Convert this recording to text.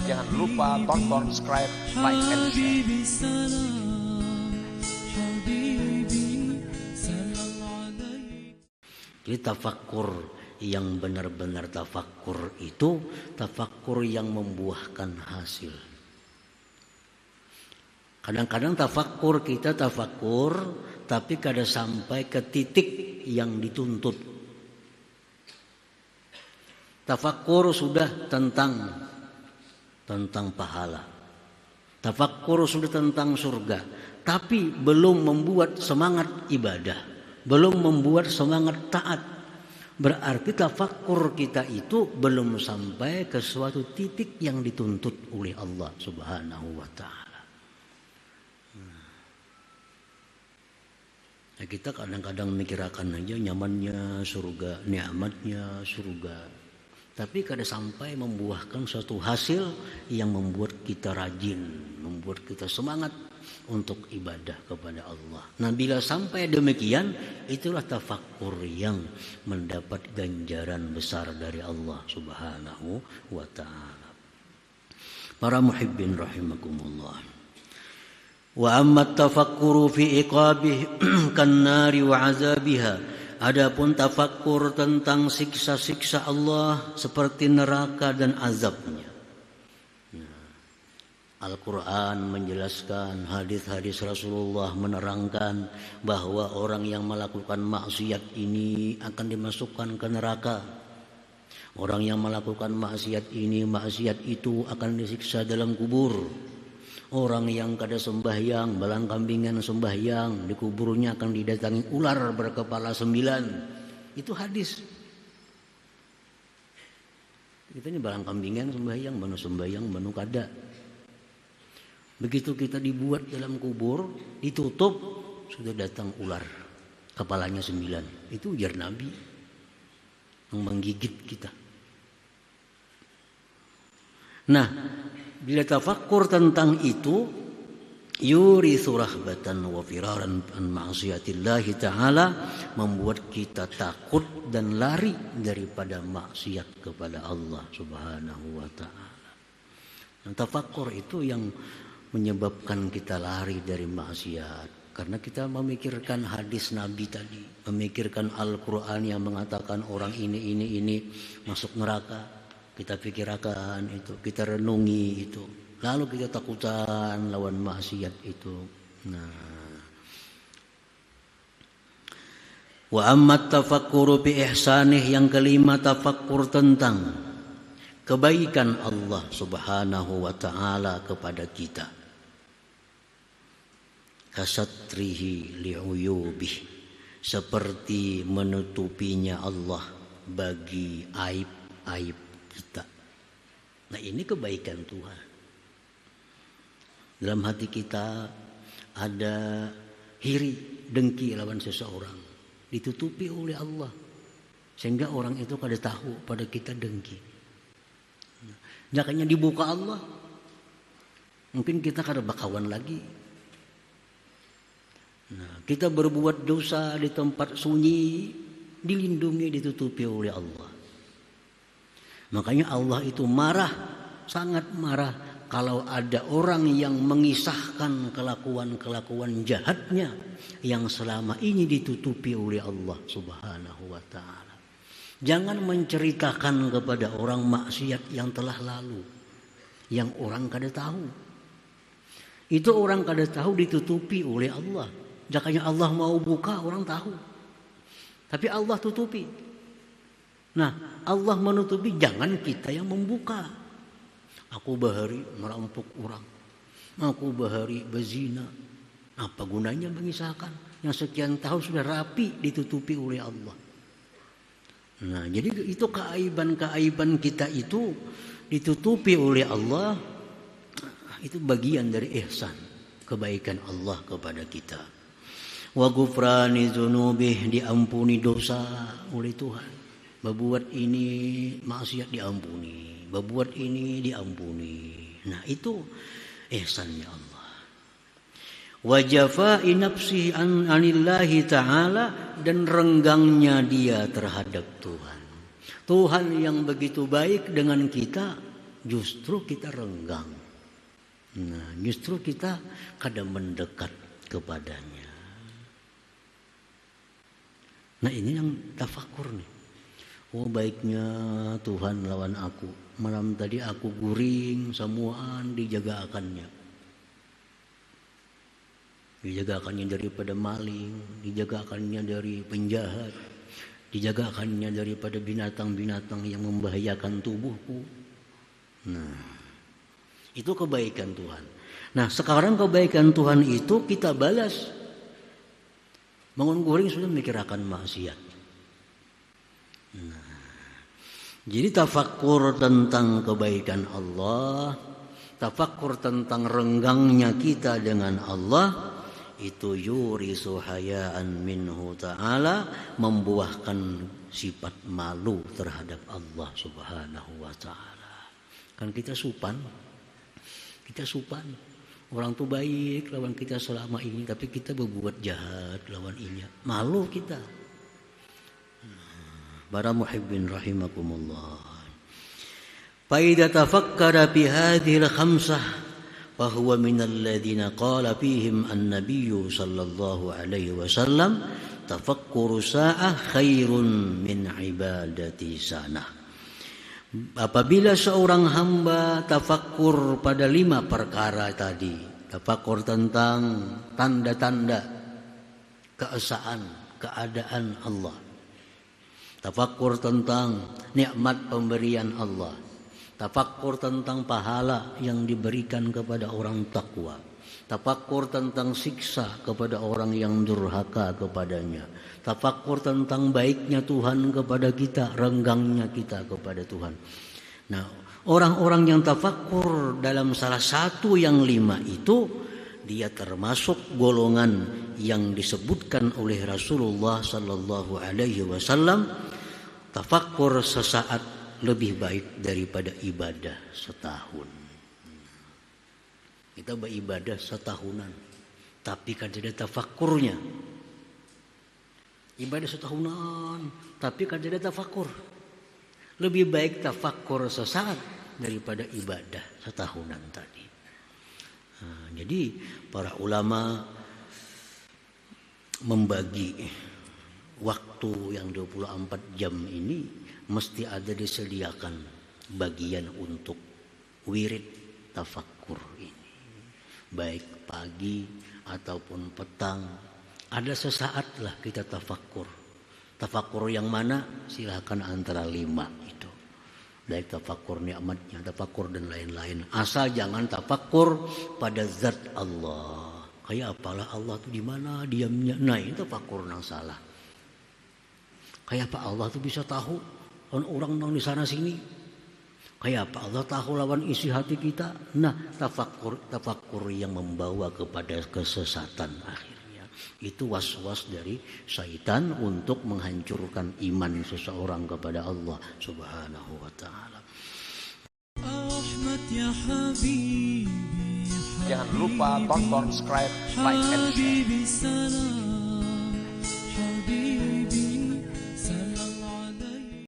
Jangan lupa tonton, subscribe, like, and share. Jadi tafakkur yang benar-benar tafakkur itu tafakkur yang membuahkan hasil. Kadang-kadang kita tafakkur tapi kadang sampai ke titik yang dituntut. Tafakkur sudah tentang pahala. Tafakkur sudah tentang surga, tapi belum membuat semangat ibadah, belum membuat semangat taat. Berarti tafakkur kita itu belum sampai ke suatu titik yang dituntut oleh Allah Subhanahu wa ta'ala. Nah, kita kadang-kadang mikirkan aja nyamannya surga, nikmatnya surga. Tapi kadang sampai membuahkan suatu hasil yang membuat kita rajin, membuat kita semangat untuk ibadah kepada Allah. Nah, bila sampai demikian, itulah tafakkur yang mendapat ganjaran besar dari Allah Subhanahu wa ta'ala. Para muhibbin rahimakumullah. Wa amma tafakkuru fi iqabih kan nari wa azabiha. Adapun tafakkur tentang siksa-siksa Allah seperti neraka dan azabnya. Al-Quran menjelaskan, hadis-hadis Rasulullah menerangkan bahwa orang yang melakukan maksiat ini akan dimasukkan ke neraka. Orang yang melakukan maksiat ini, maksiat itu akan disiksa dalam kubur. Orang yang kada sembahyang, balang kambingan sembahyang, di kuburnya akan didatangi ular berkepala 9. Itu hadis. Kita ini balang kambingan sembahyang, manu sembahyang, manu kada. Begitu kita dibuat dalam kubur, ditutup, sudah datang ular, kepalanya 9. Itu ujar Nabi yang menggigit kita. Nah, bila tafakkur tentang itu, yurithu rahbatan wa firaran an ma'siyatillahi ta'ala, membuat kita takut dan lari daripada maksiat kepada Allah Subhanahu wa ta'ala. Nah, tafakkur itu yang menyebabkan kita lari dari maksiat, karena kita memikirkan hadis Nabi tadi, memikirkan Al-Quran yang mengatakan orang ini masuk neraka. Kita pikirkan itu, kita renungi itu, lalu kita takutan lawan maksiat itu. Nah, wa amma tafakkuru bi ihsanih, yang kelima tafakkur tentang kebaikan Allah Subhanahu wa ta'ala kepada kita. Kasatrihi li'uyubih, seperti menutupinya Allah bagi aib-aib kita. Nah, ini kebaikan Tuhan. Dalam hati kita ada iri, dengki lawan seseorang, ditutupi oleh Allah sehingga orang itu kada tahu pada kita dengki. Jangannya dibuka Allah, mungkin kita kada bakawan lagi. Nah, kita berbuat dosa di tempat sunyi, dilindungi, ditutupi oleh Allah. Makanya Allah itu marah, sangat marah kalau ada orang yang mengisahkan kelakuan-kelakuan jahatnya yang selama ini ditutupi oleh Allah Subhanahu wa ta'ala. Jangan menceritakan kepada orang maksiat yang telah lalu, yang orang kada tahu. Itu orang kada tahu ditutupi oleh Allah. Jakanya Allah mau buka, orang tahu, tapi Allah tutupi. Nah, Allah menutupi, jangan kita yang membuka. Aku bahari merampok orang, aku bahari bezina. Apa gunanya mengisahkan yang sekian tahun sudah rapi ditutupi oleh Allah. Nah, jadi itu keaiban-keaiban kita itu ditutupi oleh Allah. Itu bagian dari ihsan, kebaikan Allah kepada kita. Wa ghufrani dzunubih, diampuni dosa oleh Tuhan. Berbuat ini maksiat diampuni, berbuat ini diampuni. Nah, itu ihsannya Allah. Wa jafa'i nafsi anillahi ta'ala, dan renggangnya dia terhadap Tuhan. Tuhan yang begitu baik dengan kita, justru kita renggang. Nah, justru kita kadang mendekat kepadanya. Nah, ini yang tafakur nih. Oh, baiknya Tuhan lawan aku. Malam tadi aku guring, semuaan dijagakannya. Dijagakannya daripada maling, dijagakannya dari penjahat, dijagakannya daripada binatang-binatang yang membahayakan tubuhku. Nah, itu kebaikan Tuhan. Nah, sekarang kebaikan Tuhan itu kita balas. Bangun guring sudah mikir akan maksiat. Nah, jadi tafakur tentang kebaikan Allah, tafakur tentang renggangnya kita dengan Allah, itu yurisu hayaan minhu ta'ala, membuahkan sifat malu terhadap Allah subhanahu wa ta'ala. Kan kita supan. Orang tuh baik lawan kita selama ini, tapi kita berbuat jahat lawan ini. Malu kita. Para muhibbin rahimakumullah. Fa idza tafakkara fi hadhihi al-khamsah fa huwa min alladhina qala fihim an-nabiy sallallahu alaihi wasallam tafakkuru sa'ah khairun min ibadati sanah. Apabila seorang hamba tafakkur pada 5 perkara tadi, tafakkur tentang tanda-tanda keesaan, keadaan Allah, tafakkur tentang nikmat pemberian Allah, tafakkur tentang pahala yang diberikan kepada orang takwa, tafakkur tentang siksa kepada orang yang durhaka kepadanya, tafakkur tentang baiknya Tuhan kepada kita, renggangnya kita kepada Tuhan. Nah, orang-orang yang tafakkur dalam salah satu yang 5 itu, dia termasuk golongan yang disebutkan oleh Rasulullah sallallahu alaihi wasallam, tafakkur sesaat lebih baik daripada ibadah setahun. Kita beribadah setahunan, tapi kan tidak tafakkurnya. Ibadah setahunan, tapi kan tidak tafakkur. Lebih baik tafakkur sesaat daripada ibadah setahunan tadi. Nah, jadi para ulama membagi waktu yang 24 jam ini mesti ada disediakan bagian untuk wirid tafakkur ini. Baik pagi ataupun petang, ada sesaat lah kita tafakkur. Tafakkur yang mana? Silakan antara 5 itu. Baik tafakkur nikmatnya, tafakkur dan lain-lain. Asal jangan tafakkur pada zat Allah. Kayak apalah Allah itu di mana diamnya? Nah, itu tafakkur yang salah. Kayak apa Allah itu bisa tahu orang di sana sini? Kayak apa Allah tahu lawan isi hati kita? Nah, tafakkur yang membawa kepada kesesatan akhirnya. Itu was-was dari syaitan untuk menghancurkan iman seseorang kepada Allah subhanahu wa ta'ala. Jangan lupa tonton, subscribe, like, and share.